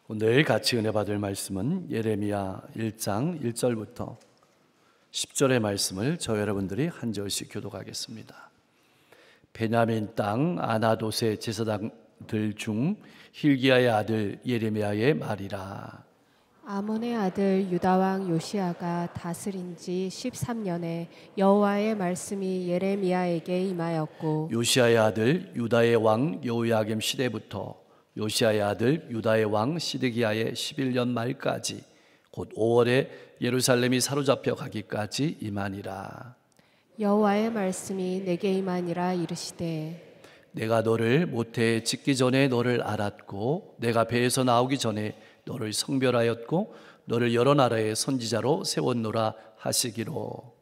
오늘 같이 은혜 받을 말씀은 예레미야 1장 1절부터 10절의 말씀을 저 여러분들이 한 절씩 교독하겠습니다. 베냐민 땅 아나돗의 제사장들 중 힐기야의 아들 예레미야의 말이라. 아몬의 아들 유다 왕 요시야가 다스린 지 13년에 여호와의 말씀이 예레미야에게 임하였고, 요시야의 아들 유다의 왕 여호야김 시대부터 요시야의 아들 유다의 왕 시드기야의 11년 말까지 곧 5월에 예루살렘이 사로잡혀 가기까지 임하니라. 여호와의 말씀이 내게 임하니라 이르시되, 내가 너를 모태에 짓기 전에 너를 알았고 내가 배에서 나오기 전에 너를 성별하였고 너를 여러 나라의 선지자로 세웠노라 하시기로.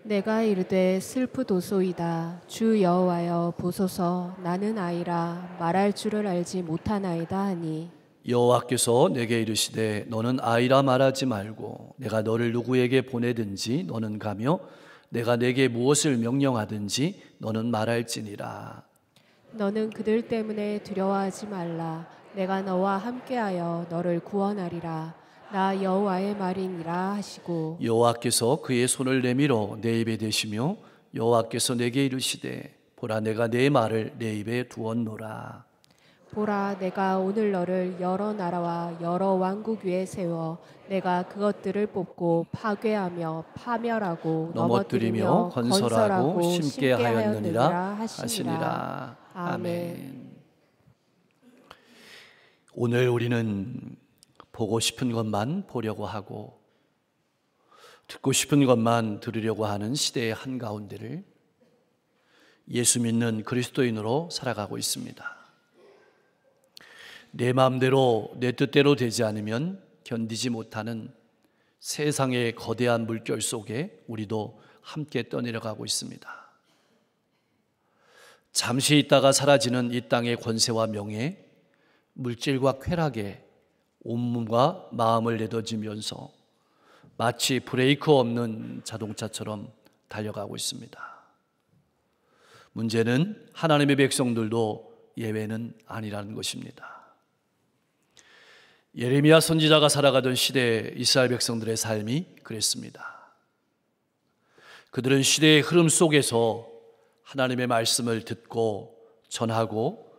내가 이르되 슬프도소이다. 주 여호와여 보소서, 나는 아이라 말할 줄을 알지 못하나이다 하니, 여호와께서 내게 이르시되 너는 아이라 말하지 말고 내가 너를 누구에게 보내든지 너는 가며 내가 내게 무엇을 명령하든지 너는 말할지니라. 너는 그들 때문에 두려워하지 말라. 내가 너와 함께하여 너를 구원하리라. 나 여호와의 말이니라 하시고, 여호와께서 그의 손을 내밀어 내 입에 대시며 여호와께서 내게 이르시되 보라 내가 내 말을 내 입에 두었노라. 보라, 내가 오늘 너를 여러 나라와 여러 왕국 위에 세워 내가 그것들을 뽑고 파괴하며 파멸하고 넘어뜨리며 건설하고 심게 하였느니라 하시니라. 하시니라. 아멘. 오늘 우리는 보고 싶은 것만 보려고 하고 듣고 싶은 것만 들으려고 하는 시대의 한가운데를 예수 믿는 그리스도인으로 살아가고 있습니다. 내 마음대로 내 뜻대로 되지 않으면 견디지 못하는 세상의 거대한 물결 속에 우리도 함께 떠내려가고 있습니다. 잠시 있다가 사라지는 이 땅의 권세와 명예, 물질과 쾌락에 온몸과 마음을 내던지면서 마치 브레이크 없는 자동차처럼 달려가고 있습니다. 문제는 하나님의 백성들도 예외는 아니라는 것입니다. 예레미야 선지자가 살아가던 시대의 이스라엘 백성들의 삶이 그랬습니다. 그들은 시대의 흐름 속에서 하나님의 말씀을 듣고 전하고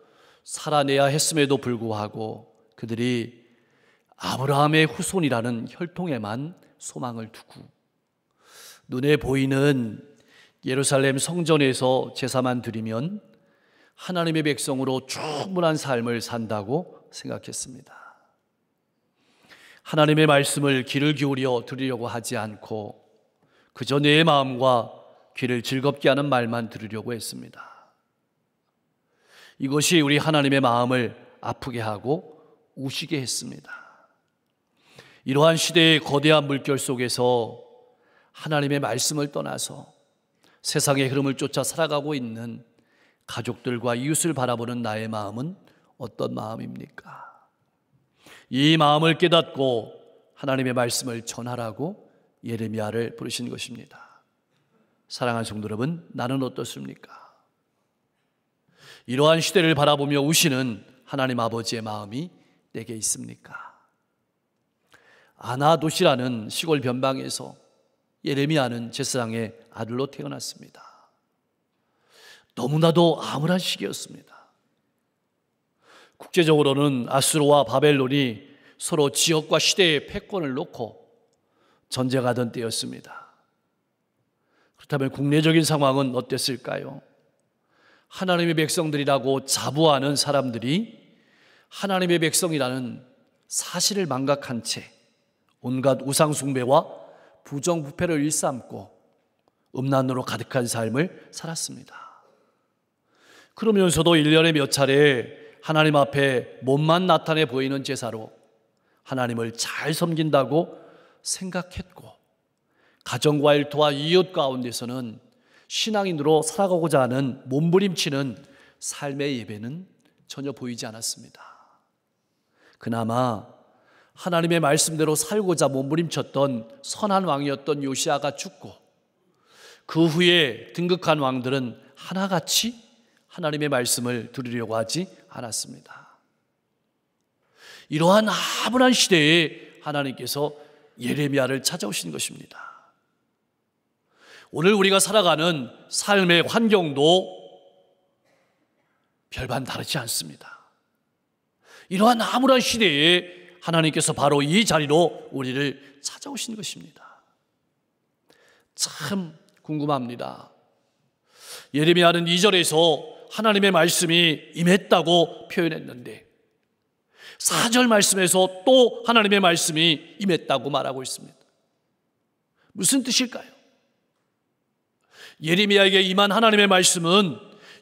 살아내야 했음에도 불구하고 그들이 아브라함의 후손이라는 혈통에만 소망을 두고 눈에 보이는 예루살렘 성전에서 제사만 드리면 하나님의 백성으로 충분한 삶을 산다고 생각했습니다. 하나님의 말씀을 귀를 기울여 들으려고 하지 않고 그저 내 마음과 귀를 즐겁게 하는 말만 들으려고 했습니다. 이것이 우리 하나님의 마음을 아프게 하고 우시게 했습니다. 이러한 시대의 거대한 물결 속에서 하나님의 말씀을 떠나서 세상의 흐름을 쫓아 살아가고 있는 가족들과 이웃을 바라보는 나의 마음은 어떤 마음입니까? 이 마음을 깨닫고 하나님의 말씀을 전하라고 예레미야를 부르신 것입니다. 사랑하는 성도 여러분, 나는 어떻습니까? 이러한 시대를 바라보며 우시는 하나님 아버지의 마음이 내게 있습니까? 아나돗이라는 시골 변방에서 예레미야는 제사장의 아들로 태어났습니다. 너무나도 암울한 시기였습니다. 국제적으로는 아수르와 바벨론이 서로 지역과 시대의 패권을 놓고 전쟁하던 때였습니다. 그렇다면 국내적인 상황은 어땠을까요? 하나님의 백성들이라고 자부하는 사람들이 하나님의 백성이라는 사실을 망각한 채 온갖 우상숭배와 부정부패를 일삼고 음란으로 가득한 삶을 살았습니다. 그러면서도 1년에 몇 차례 하나님 앞에 몸만 나타내 보이는 제사로 하나님을 잘 섬긴다고 생각했고 가정과 일터와 이웃 가운데서는 신앙인으로 살아가고자 하는 몸부림치는 삶의 예배는 전혀 보이지 않았습니다. 그나마 하나님의 말씀대로 살고자 몸부림쳤던 선한 왕이었던 요시야가 죽고 그 후에 등극한 왕들은 하나같이 하나님의 말씀을 들으려고 하지 않았습니다. 이러한 암울한 시대에 하나님께서 예레미야를 찾아오신 것입니다. 오늘 우리가 살아가는 삶의 환경도 별반 다르지 않습니다. 이러한 암울한 시대에 하나님께서 바로 이 자리로 우리를 찾아오신 것입니다. 참 궁금합니다. 예레미야는 2절에서 하나님의 말씀이 임했다고 표현했는데 4절 말씀에서 또 하나님의 말씀이 임했다고 말하고 있습니다. 무슨 뜻일까요? 예레미야에게 임한 하나님의 말씀은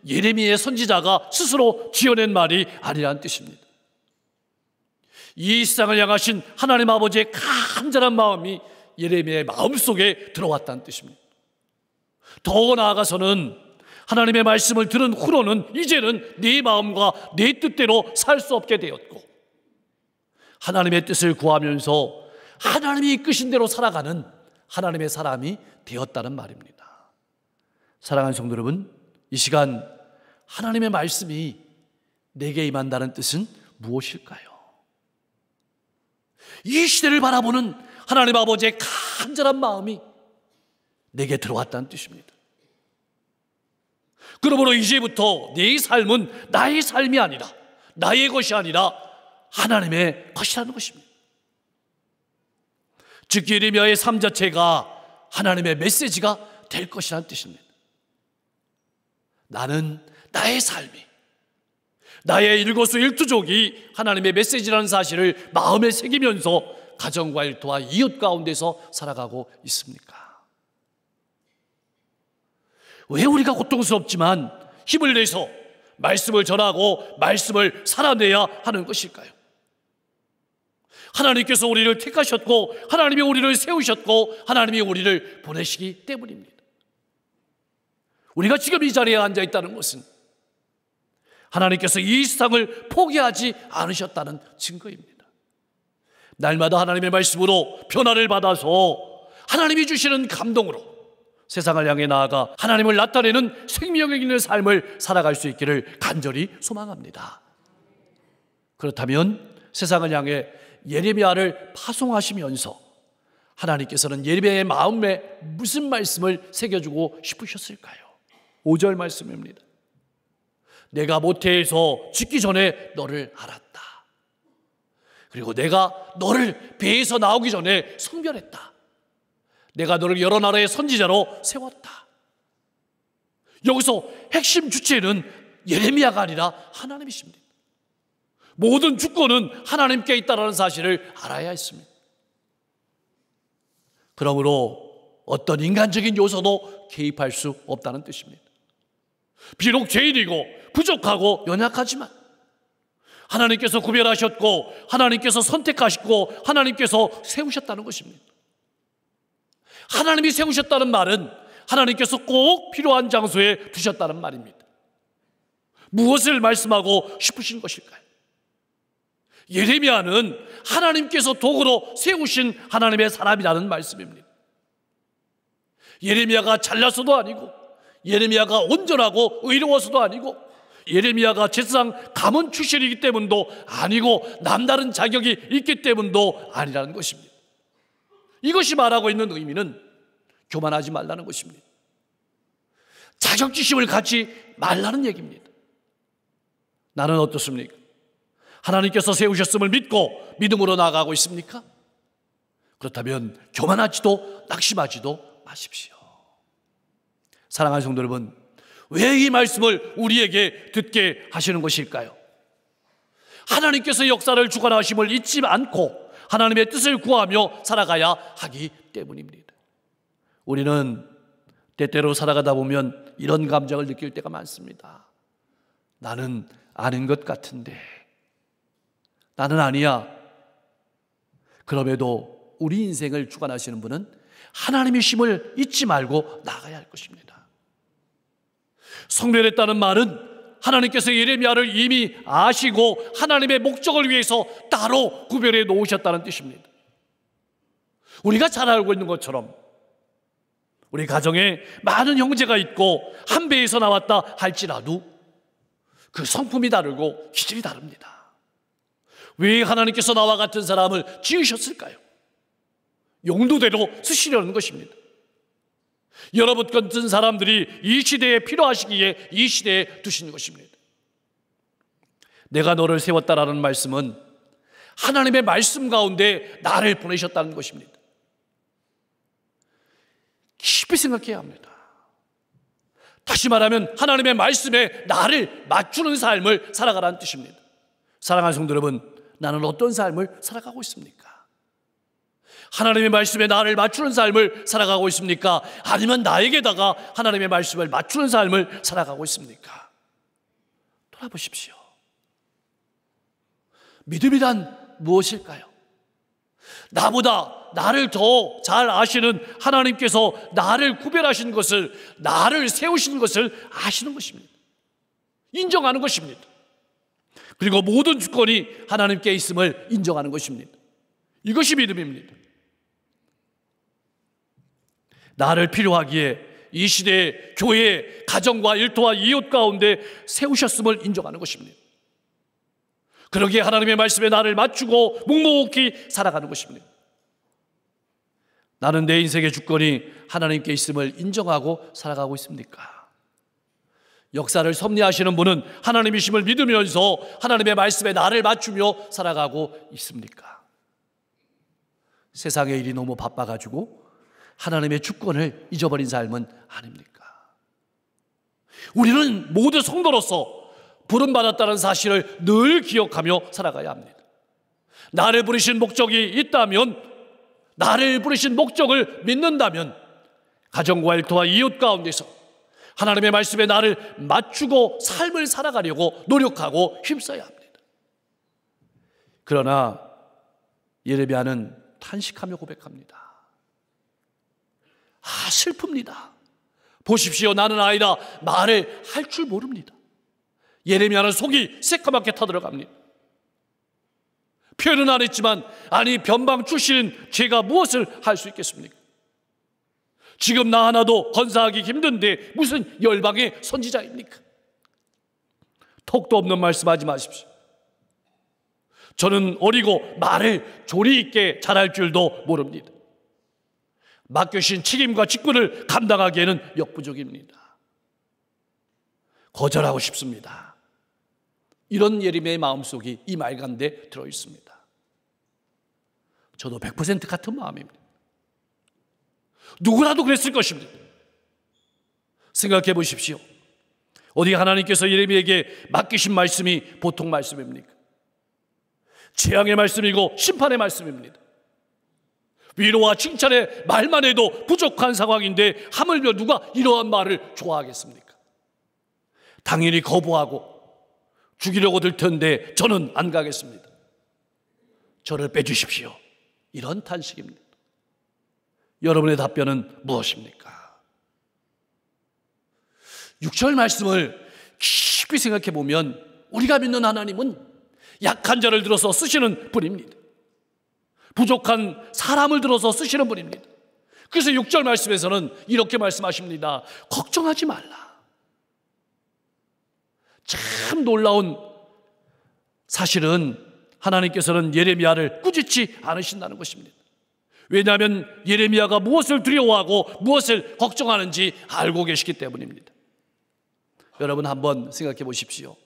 예레미야의 선지자가 스스로 지어낸 말이 아니라는 뜻입니다. 이 세상을 향하신 하나님 아버지의 간절한 마음이 예레미야의 마음속에 들어왔다는 뜻입니다. 더 나아가서는 하나님의 말씀을 들은 후로는 이제는 네 마음과 네 뜻대로 살 수 없게 되었고 하나님의 뜻을 구하면서 하나님이 이끄신 대로 살아가는 하나님의 사람이 되었다는 말입니다. 사랑하는 성도 여러분, 이 시간 하나님의 말씀이 내게 임한다는 뜻은 무엇일까요? 이 시대를 바라보는 하나님 아버지의 간절한 마음이 내게 들어왔다는 뜻입니다. 그러므로 이제부터 내 삶은 나의 삶이 아니라 나의 것이 아니라 하나님의 것이라는 것입니다. 즉 예레미야의 삶 자체가 하나님의 메시지가 될 것이라는 뜻입니다. 나는 나의 삶이 나의 일거수일투족이 하나님의 메시지라는 사실을 마음에 새기면서 가정과 일터와 이웃 가운데서 살아가고 있습니까? 왜 우리가 고통스럽지만 힘을 내서 말씀을 전하고 말씀을 살아내야 하는 것일까요? 하나님께서 우리를 택하셨고 하나님이 우리를 세우셨고 하나님이 우리를 보내시기 때문입니다. 우리가 지금 이 자리에 앉아 있다는 것은 하나님께서 이 세상을 포기하지 않으셨다는 증거입니다. 날마다 하나님의 말씀으로 변화를 받아서 하나님이 주시는 감동으로 세상을 향해 나아가 하나님을 나타내는 생명 있는 삶을 살아갈 수 있기를 간절히 소망합니다. 그렇다면 세상을 향해 예레미야를 파송하시면서 하나님께서는 예레미야의 마음에 무슨 말씀을 새겨주고 싶으셨을까요? 5절 말씀입니다. 내가 모태에서 짓기 전에 너를 알았다. 그리고 내가 너를 배에서 나오기 전에 성별했다. 내가 너를 여러 나라의 선지자로 세웠다. 여기서 핵심 주체는 예레미야가 아니라 하나님이십니다. 모든 주권은 하나님께 있다는 사실을 알아야 했습니다. 그러므로 어떤 인간적인 요소도 개입할 수 없다는 뜻입니다. 비록 죄인이고 부족하고 연약하지만 하나님께서 구별하셨고 하나님께서 선택하셨고 하나님께서 세우셨다는 것입니다. 하나님이 세우셨다는 말은 하나님께서 꼭 필요한 장소에 두셨다는 말입니다. 무엇을 말씀하고 싶으신 것일까요? 예레미야는 하나님께서 도구로 세우신 하나님의 사람이라는 말씀입니다. 예레미야가 잘나서도 아니고 예레미야가 온전하고 의로워서도 아니고 예레미야가 제사장 가문 출신이기 때문도 아니고 남다른 자격이 있기 때문도 아니라는 것입니다. 이것이 말하고 있는 의미는 교만하지 말라는 것입니다. 자격지심을 갖지 말라는 얘기입니다. 나는 어떻습니까? 하나님께서 세우셨음을 믿고 믿음으로 나아가고 있습니까? 그렇다면 교만하지도 낙심하지도 마십시오. 사랑하는 성도 여러분, 왜 이 말씀을 우리에게 듣게 하시는 것일까요? 하나님께서 역사를 주관하심을 잊지 않고 하나님의 뜻을 구하며 살아가야 하기 때문입니다. 우리는 때때로 살아가다 보면 이런 감정을 느낄 때가 많습니다. 나는 아는 것 같은데 나는 아니야. 그럼에도 우리 인생을 주관하시는 분은 하나님이심을 잊지 말고 나가야 할 것입니다. 성별했다는 말은 하나님께서 예레미야를 이미 아시고 하나님의 목적을 위해서 따로 구별해 놓으셨다는 뜻입니다. 우리가 잘 알고 있는 것처럼 우리 가정에 많은 형제가 있고 한 배에서 나왔다 할지라도 그 성품이 다르고 기질이 다릅니다. 왜 하나님께서 나와 같은 사람을 지으셨을까요? 용도대로 쓰시려는 것입니다. 여러분 같은 사람들이 이 시대에 필요하시기에 이 시대에 두신 것입니다. 내가 너를 세웠다라는 말씀은 하나님의 말씀 가운데 나를 보내셨다는 것입니다. 깊이 생각해야 합니다. 다시 말하면 하나님의 말씀에 나를 맞추는 삶을 살아가라는 뜻입니다. 사랑하는 성도 여러분, 나는 어떤 삶을 살아가고 있습니까? 하나님의 말씀에 나를 맞추는 삶을 살아가고 있습니까? 아니면 나에게다가 하나님의 말씀을 맞추는 삶을 살아가고 있습니까? 돌아보십시오. 믿음이란 무엇일까요? 나보다 나를 더 잘 아시는 하나님께서 나를 구별하신 것을, 나를 세우신 것을 아시는 것입니다. 인정하는 것입니다. 그리고 모든 주권이 하나님께 있음을 인정하는 것입니다. 이것이 믿음입니다. 나를 필요하기에 이 시대의 교회, 가정과 일터와 이웃 가운데 세우셨음을 인정하는 것입니다. 그러기에 하나님의 말씀에 나를 맞추고 묵묵히 살아가는 것입니다. 나는 내 인생의 주권이 하나님께 있음을 인정하고 살아가고 있습니까? 역사를 섭리하시는 분은 하나님이심을 믿으면서 하나님의 말씀에 나를 맞추며 살아가고 있습니까? 세상의 일이 너무 바빠가지고 하나님의 주권을 잊어버린 삶은 아닙니까? 우리는 모두 성도로서 부름받았다는 사실을 늘 기억하며 살아가야 합니다. 나를 부르신 목적이 있다면, 나를 부르신 목적을 믿는다면 가정과 일터와 이웃 가운데서 하나님의 말씀에 나를 맞추고 삶을 살아가려고 노력하고 힘써야 합니다. 그러나 예레미야는 탄식하며 고백합니다. 슬픕니다. 보십시오, 나는 아이라 말을 할 줄 모릅니다. 예레미야는 속이 새까맣게 타들어갑니다. 표현은 안 했지만, 아니 변방 출신인 제가 무엇을 할 수 있겠습니까? 지금 나 하나도 건사하기 힘든데 무슨 열방의 선지자입니까? 턱도 없는 말씀하지 마십시오. 저는 어리고 말을 조리 있게 잘할 줄도 모릅니다. 맡겨주신 책임과 직분을 감당하기에는 역부족입니다. 거절하고 싶습니다. 이런 예레미야의 마음속이 이 말 가운데 들어있습니다. 저도 100% 같은 마음입니다. 누구라도 그랬을 것입니다. 생각해 보십시오. 어디 하나님께서 예레미야에게 맡기신 말씀이 보통 말씀입니까? 재앙의 말씀이고 심판의 말씀입니다. 위로와 칭찬의 말만 해도 부족한 상황인데 하물며 누가 이러한 말을 좋아하겠습니까? 당연히 거부하고 죽이려고 들 텐데 저는 안 가겠습니다. 저를 빼주십시오. 이런 탄식입니다. 여러분의 답변은 무엇입니까? 6절 말씀을 깊이 생각해 보면 우리가 믿는 하나님은 약한 자를 들어서 쓰시는 분입니다. 부족한 사람을 들어서 쓰시는 분입니다. 그래서 6절 말씀에서는 이렇게 말씀하십니다. 걱정하지 말라. 참 놀라운 사실은 하나님께서는 예레미야를 꾸짖지 않으신다는 것입니다. 왜냐하면 예레미야가 무엇을 두려워하고 무엇을 걱정하는지 알고 계시기 때문입니다. 여러분 한번 생각해 보십시오.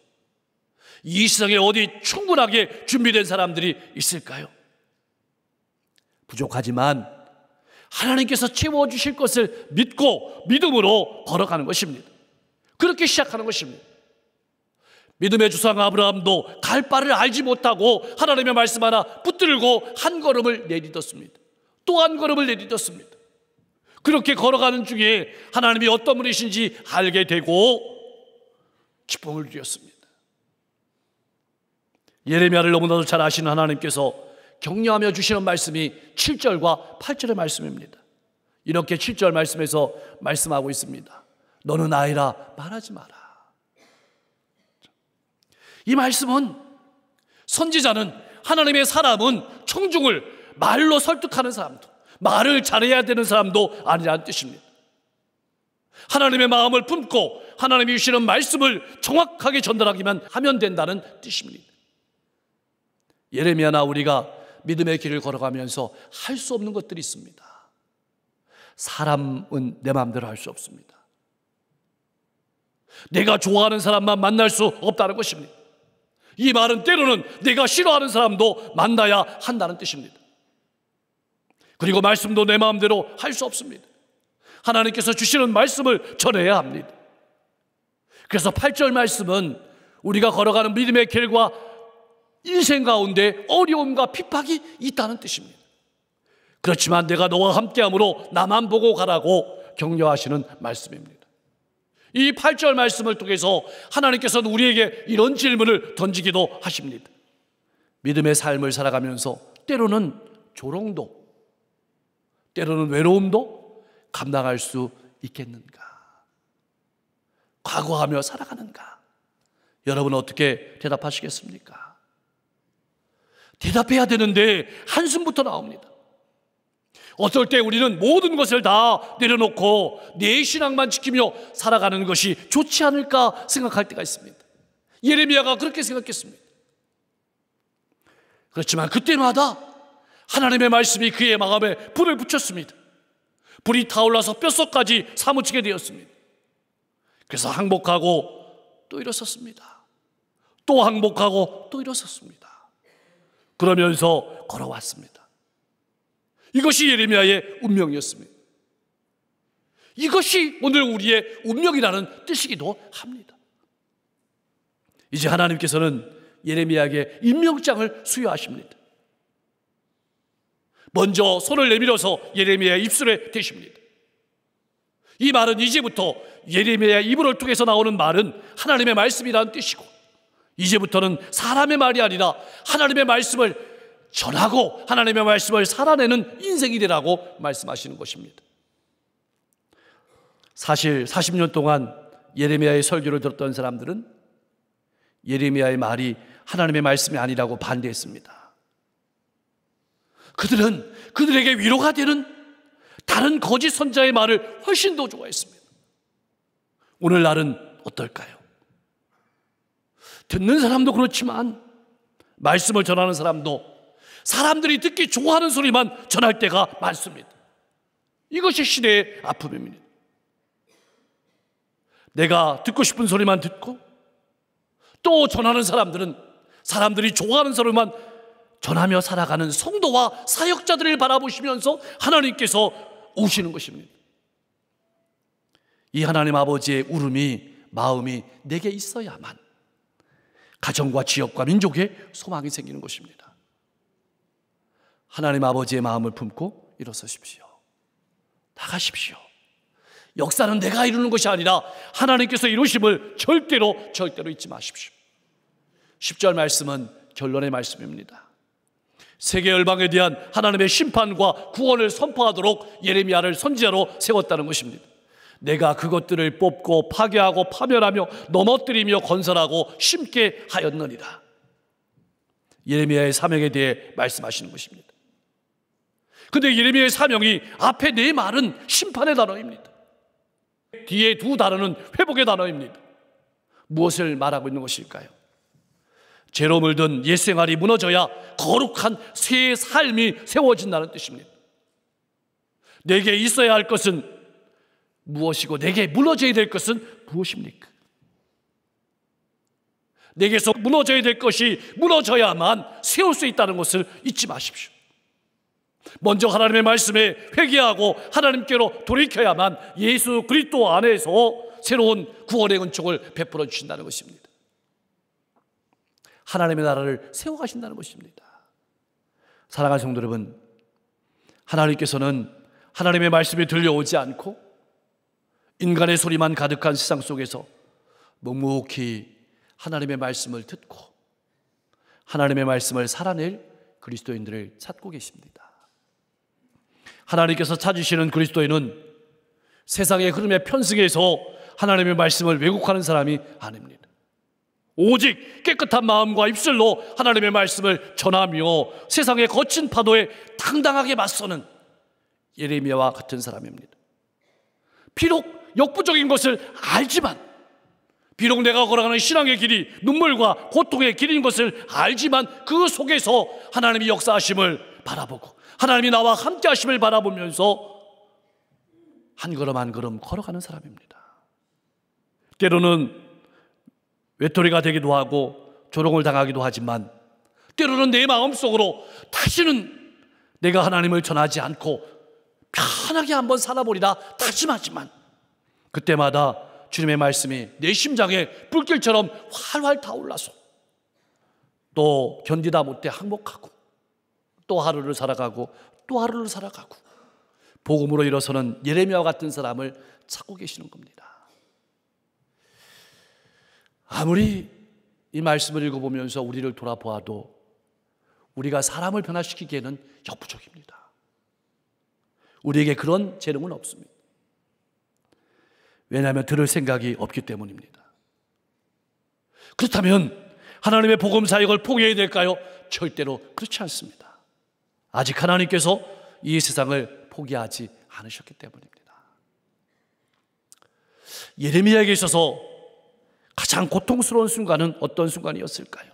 이 세상에 어디 충분하게 준비된 사람들이 있을까요? 부족하지만 하나님께서 채워주실 것을 믿고 믿음으로 걸어가는 것입니다. 그렇게 시작하는 것입니다. 믿음의 조상 아브라함도 갈 바를 알지 못하고 하나님의 말씀 하나 붙들고 한 걸음을 내딛었습니다. 또 한 걸음을 내딛었습니다. 그렇게 걸어가는 중에 하나님이 어떤 분이신지 알게 되고 기쁨을 누렸습니다. 예레미야를 너무나도 잘 아시는 하나님께서 격려하며 주시는 말씀이 7절과 8절의 말씀입니다. 이렇게 7절 말씀에서 말씀하고 있습니다. 너는 아이라 말하지 마라. 이 말씀은 선지자는, 하나님의 사람은 청중을 말로 설득하는 사람도, 말을 잘해야 되는 사람도 아니라는 뜻입니다. 하나님의 마음을 품고 하나님이 주시는 말씀을 정확하게 전달하기만 하면 된다는 뜻입니다. 예레미야나 우리가 믿음의 길을 걸어가면서 할 수 없는 것들이 있습니다. 사람은 내 마음대로 할 수 없습니다. 내가 좋아하는 사람만 만날 수 없다는 것입니다. 이 말은 때로는 내가 싫어하는 사람도 만나야 한다는 뜻입니다. 그리고 말씀도 내 마음대로 할 수 없습니다. 하나님께서 주시는 말씀을 전해야 합니다. 그래서 8절 말씀은 우리가 걸어가는 믿음의 길과 인생 가운데 어려움과 핍박이 있다는 뜻입니다. 그렇지만 내가 너와 함께함으로 나만 보고 가라고 격려하시는 말씀입니다. 이 8절 말씀을 통해서 하나님께서는 우리에게 이런 질문을 던지기도 하십니다. 믿음의 삶을 살아가면서 때로는 조롱도, 때로는 외로움도 감당할 수 있겠는가? 각오하며 살아가는가? 여러분은 어떻게 대답하시겠습니까? 대답해야 되는데 한숨부터 나옵니다. 어떨 때 우리는 모든 것을 다 내려놓고 내 신앙만 지키며 살아가는 것이 좋지 않을까 생각할 때가 있습니다. 예레미야가 그렇게 생각했습니다. 그렇지만 그때마다 하나님의 말씀이 그의 마음에 불을 붙였습니다. 불이 타올라서 뼛속까지 사무치게 되었습니다. 그래서 항복하고 또 일어섰습니다. 또 항복하고 또 일어섰습니다. 그러면서 걸어왔습니다. 이것이 예레미야의 운명이었습니다. 이것이 오늘 우리의 운명이라는 뜻이기도 합니다. 이제 하나님께서는 예레미야에게 임명장을 수여하십니다. 먼저 손을 내밀어서 예레미야의 입술에 대십니다. 이 말은 이제부터 예레미야의 입을 통해서 나오는 말은 하나님의 말씀이라는 뜻이고, 이제부터는 사람의 말이 아니라 하나님의 말씀을 전하고 하나님의 말씀을 살아내는 인생이 되라고 말씀하시는 것입니다. 사실 40년 동안 예레미야의 설교를 들었던 사람들은 예레미야의 말이 하나님의 말씀이 아니라고 반대했습니다. 그들은 그들에게 위로가 되는 다른 거짓 선자의 말을 훨씬 더 좋아했습니다. 오늘날은 어떨까요? 듣는 사람도 그렇지만 말씀을 전하는 사람도 사람들이 듣기 좋아하는 소리만 전할 때가 많습니다. 이것이 시대의 아픔입니다. 내가 듣고 싶은 소리만 듣고 또 전하는 사람들은 사람들이 좋아하는 소리만 전하며 살아가는 성도와 사역자들을 바라보시면서 하나님께서 우시는 것입니다. 이 하나님 아버지의 울음이, 마음이 내게 있어야만 가정과 지역과 민족에 소망이 생기는 것입니다. 하나님 아버지의 마음을 품고 일어서십시오. 나가십시오. 역사는 내가 이루는 것이 아니라 하나님께서 이루심을 절대로 잊지 마십시오. 10절 말씀은 결론의 말씀입니다. 세계 열방에 대한 하나님의 심판과 구원을 선포하도록 예레미야를 선지자로 세웠다는 것입니다. 내가 그것들을 뽑고 파괴하고 파멸하며 넘어뜨리며 건설하고 심게 하였느니라. 예레미야의 사명에 대해 말씀하시는 것입니다. 그런데 예레미야의 사명이 앞에 네 말은 심판의 단어입니다. 뒤에 두 단어는 회복의 단어입니다. 무엇을 말하고 있는 것일까요? 죄로 물든 옛 생활이 무너져야 거룩한 새 삶이 세워진다는 뜻입니다. 내게 있어야 할 것은 무엇이고 내게 무너져야 될 것은 무엇입니까? 내게서 무너져야 될 것이 무너져야만 세울 수 있다는 것을 잊지 마십시오. 먼저 하나님의 말씀에 회개하고 하나님께로 돌이켜야만 예수 그리스도 안에서 새로운 구원의 은총을 베풀어 주신다는 것입니다. 하나님의 나라를 세워가신다는 것입니다. 사랑하는 성도 여러분, 하나님께서는 하나님의 말씀이 들려오지 않고 인간의 소리만 가득한 세상 속에서 묵묵히 하나님의 말씀을 듣고 하나님의 말씀을 살아낼 그리스도인들을 찾고 계십니다. 하나님께서 찾으시는 그리스도인은 세상의 흐름에 편승해서 하나님의 말씀을 왜곡하는 사람이 아닙니다. 오직 깨끗한 마음과 입술로 하나님의 말씀을 전하며 세상의 거친 파도에 당당하게 맞서는 예레미야와 같은 사람입니다. 비록 역부족인 것을 알지만, 비록 내가 걸어가는 신앙의 길이 눈물과 고통의 길인 것을 알지만 그 속에서 하나님의 역사하심을 바라보고 하나님이 나와 함께 하심을 바라보면서 한 걸음 한 걸음 걸어가는 사람입니다. 때로는 외톨이가 되기도 하고 조롱을 당하기도 하지만 때로는 내 마음속으로 다시는 내가 하나님을 전하지 않고 편하게 한번 살아보리라 다짐하지만 그때마다 주님의 말씀이 내 심장에 불길처럼 활활 타올라서 또 견디다 못해 항복하고 또 하루를 살아가고 또 하루를 살아가고 복음으로 일어서는 예레미야와 같은 사람을 찾고 계시는 겁니다. 아무리 이 말씀을 읽어보면서 우리를 돌아보아도 우리가 사람을 변화시키기에는 역부족입니다. 우리에게 그런 재능은 없습니다. 왜냐하면 들을 생각이 없기 때문입니다. 그렇다면 하나님의 복음 사역을 포기해야 될까요? 절대로 그렇지 않습니다. 아직 하나님께서 이 세상을 포기하지 않으셨기 때문입니다. 예레미야에게 있어서 가장 고통스러운 순간은 어떤 순간이었을까요?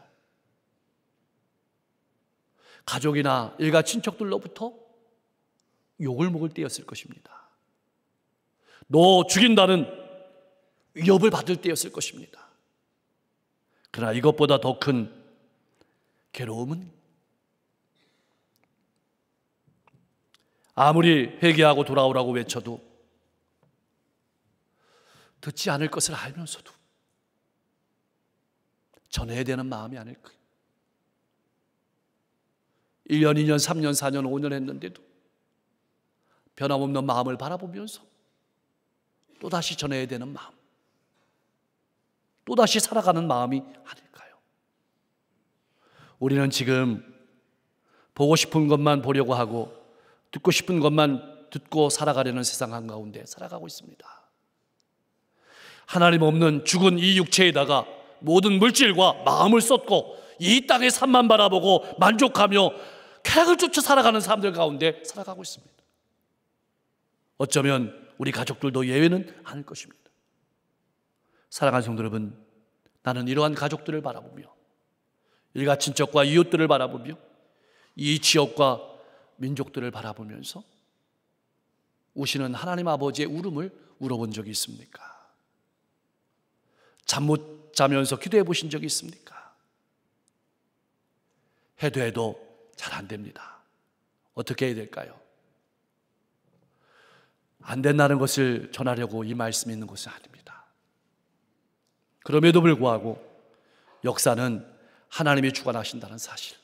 가족이나 일가 친척들로부터 욕을 먹을 때였을 것입니다. 너 죽인다는 위협을 받을 때였을 것입니다. 그러나 이것보다 더 큰 괴로움은 아무리 회개하고 돌아오라고 외쳐도 듣지 않을 것을 알면서도 전해야 되는 마음이 아닐까요? 1년, 2년, 3년, 4년, 5년 했는데도 변함없는 마음을 바라보면서 또다시 전해야 되는 마음, 또다시 살아가는 마음이 아닐까요? 우리는 지금 보고 싶은 것만 보려고 하고 듣고 싶은 것만 듣고 살아가려는 세상 한가운데 살아가고 있습니다. 하나님 없는 죽은 이 육체에다가 모든 물질과 마음을 쏟고 이 땅의 삶만 바라보고 만족하며 쾌락을 쫓아 살아가는 사람들 가운데 살아가고 있습니다. 어쩌면 우리 가족들도 예외는 아닐 것입니다. 사랑하는 성도 여러분, 나는 이러한 가족들을 바라보며 일가 친척과 이웃들을 바라보며 이 지역과 민족들을 바라보면서 우시는 하나님 아버지의 울음을 울어본 적이 있습니까? 잠 못 자면서 기도해 보신 적이 있습니까? 해도 잘 안 됩니다. 어떻게 해야 될까요? 안 된다는 것을 전하려고 이 말씀이 있는 것은 아닙니다. 그럼에도 불구하고 역사는 하나님이 주관하신다는 사실,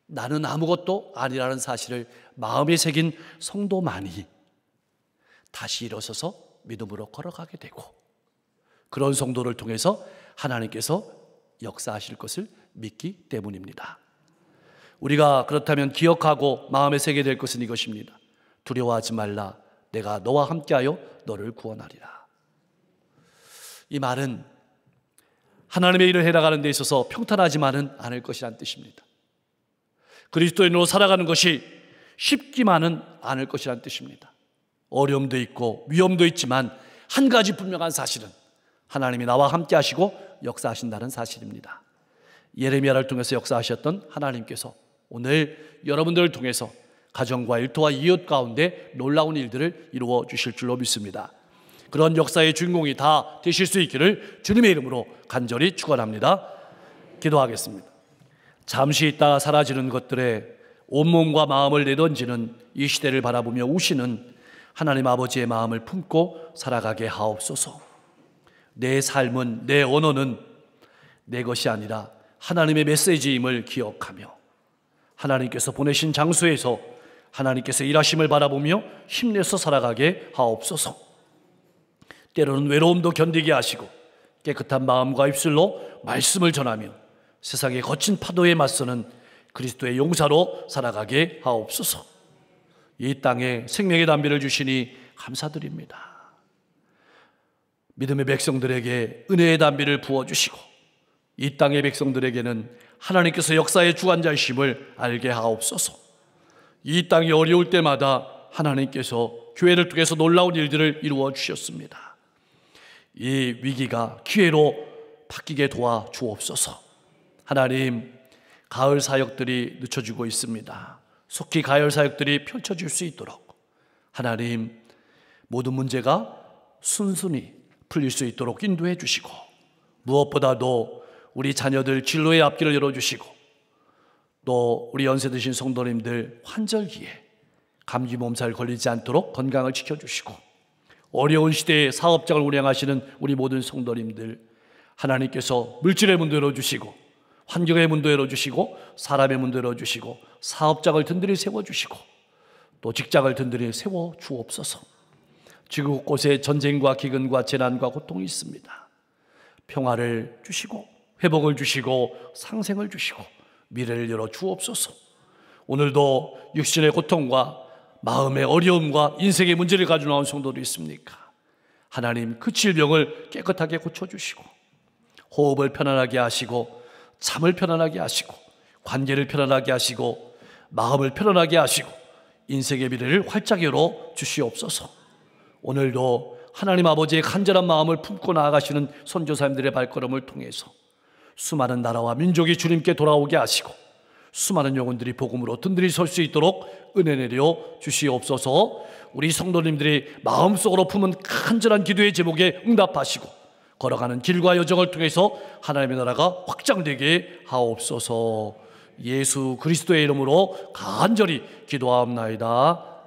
나는 아무것도 아니라는 사실을 마음에 새긴 성도만이 다시 일어서서 믿음으로 걸어가게 되고 그런 성도를 통해서 하나님께서 역사하실 것을 믿기 때문입니다. 우리가 그렇다면 기억하고 마음에 새게 될 것은 이것입니다. 두려워하지 말라. 내가 너와 함께하여 너를 구원하리라. 이 말은 하나님의 일을 해나가는 데 있어서 평탄하지만은 않을 것이란 뜻입니다. 그리스도인으로 살아가는 것이 쉽기만은 않을 것이란 뜻입니다. 어려움도 있고 위험도 있지만 한 가지 분명한 사실은 하나님이 나와 함께 하시고 역사하신다는 사실입니다. 예레미야를 통해서 역사하셨던 하나님께서 오늘 여러분들을 통해서 가정과 일터와 이웃 가운데 놀라운 일들을 이루어 주실 줄로 믿습니다. 그런 역사의 주인공이 다 되실 수 있기를 주님의 이름으로 간절히 축원합니다. 기도하겠습니다. 잠시 있다가 사라지는 것들에 온몸과 마음을 내던지는 이 시대를 바라보며 우시는 하나님 아버지의 마음을 품고 살아가게 하옵소서. 내 삶은, 내 언어는 내 것이 아니라 하나님의 메시지임을 기억하며 하나님께서 보내신 장소에서 하나님께서 일하심을 바라보며 힘내서 살아가게 하옵소서. 때로는 외로움도 견디게 하시고 깨끗한 마음과 입술로 말씀을 전하며 세상의 거친 파도에 맞서는 그리스도의 용사로 살아가게 하옵소서. 이 땅에 생명의 담비를 주시니 감사드립니다. 믿음의 백성들에게 은혜의 담비를 부어주시고 이 땅의 백성들에게는 하나님께서 역사의 주관자이심을 알게 하옵소서. 이 땅이 어려울 때마다 하나님께서 교회를 통해서 놀라운 일들을 이루어 주셨습니다. 이 위기가 기회로 바뀌게 도와 주옵소서. 하나님, 가을 사역들이 늦춰지고 있습니다. 속히 가을 사역들이 펼쳐질 수 있도록 하나님, 모든 문제가 순순히 풀릴 수 있도록 인도해 주시고, 무엇보다도 우리 자녀들 진로의 앞길을 열어주시고, 또 우리 연세 드신 성도님들 환절기에 감기 몸살 걸리지 않도록 건강을 지켜주시고, 어려운 시대에 사업장을 운영하시는 우리 모든 성도님들, 하나님께서 물질의 문도 열어주시고, 환경의 문도 열어주시고, 사람의 문도 열어주시고, 사업장을 든든히 세워주시고, 또 직장을 든든히 세워주옵소서. 지구 곳곳에 전쟁과 기근과 재난과 고통이 있습니다. 평화를 주시고, 회복을 주시고, 상생을 주시고, 미래를 열어 주옵소서. 오늘도 육신의 고통과 마음의 어려움과 인생의 문제를 가지고 나온 성도도 있습니까? 하나님, 그 질병을 깨끗하게 고쳐주시고, 호흡을 편안하게 하시고, 잠을 편안하게 하시고, 관계를 편안하게 하시고, 마음을 편안하게 하시고, 인생의 미래를 활짝 열어 주시옵소서. 오늘도 하나님 아버지의 간절한 마음을 품고 나아가시는 선교사님들의 발걸음을 통해서 수많은 나라와 민족이 주님께 돌아오게 하시고, 수많은 영혼들이 복음으로 든든히 설 수 있도록 은혜 내려 주시옵소서. 우리 성도님들이 마음속으로 품은 간절한 기도의 제목에 응답하시고, 걸어가는 길과 여정을 통해서 하나님의 나라가 확장되게 하옵소서. 예수 그리스도의 이름으로 간절히 기도하옵나이다.